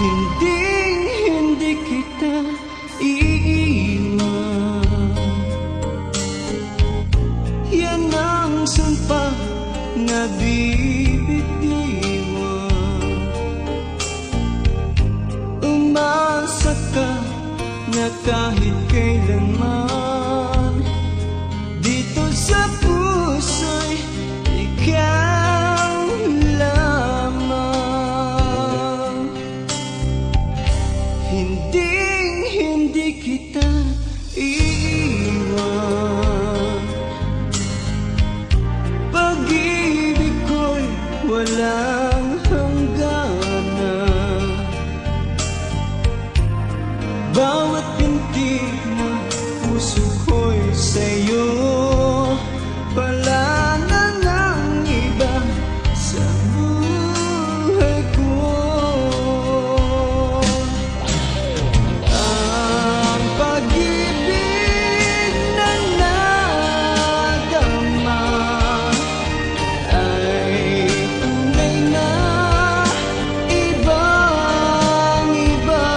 Hindi kita iiwan. Yan ang sumpa na bibitiwan. Umasa ka na kahit kailanman dito sa puso'y ikaw lamang. Hindi kita iiwan. Pag-ibig ko'y walang hangganan. Bawat pintig ng puso ko'y sa'yo. Wala na nang iba sa buhay ko. Ang pag-ibig na nadama ay tunay na ibang-iba.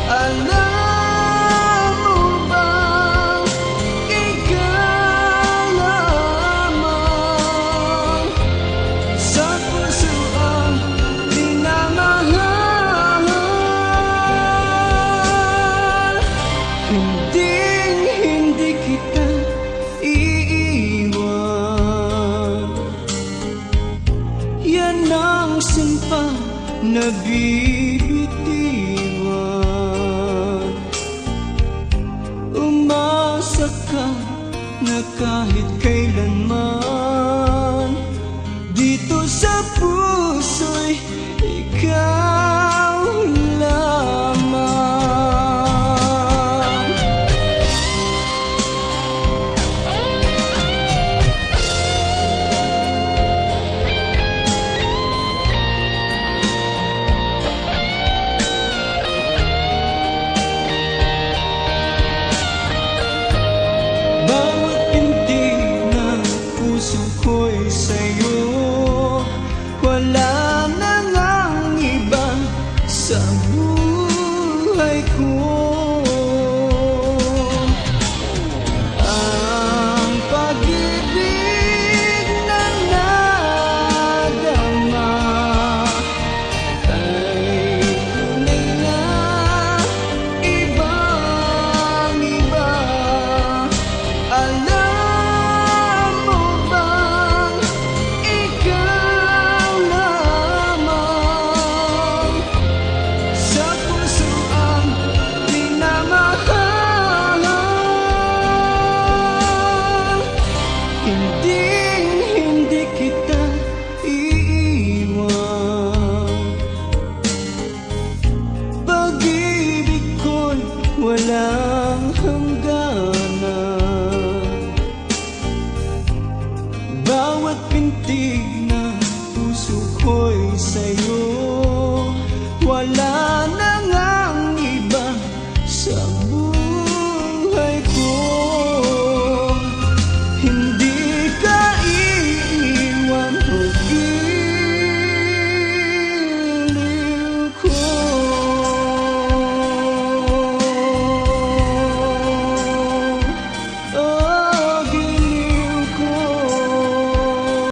Alam mo bang ikaw lamang sa puso ang minamahal. Hindi kita iiwan. Yan ang sumpa na bibitiwan. Umasa ka na kahit kailanman dito sa puso'y ikaw lamang. Bawat pintig ng puso ko'y sa'yo. Wala na ngang iba sa buhay ko. Ang pag-ibig na nadama ay tunay na ibang-iba. Alam mo bang ikaw lamang sa puso ang minamahal. Hindi kita iiwan. Pag-ibig ko'y walang hangganan. Bawat pintig na puso ko'y sa'yo. Wala na ngang iba sa buhay.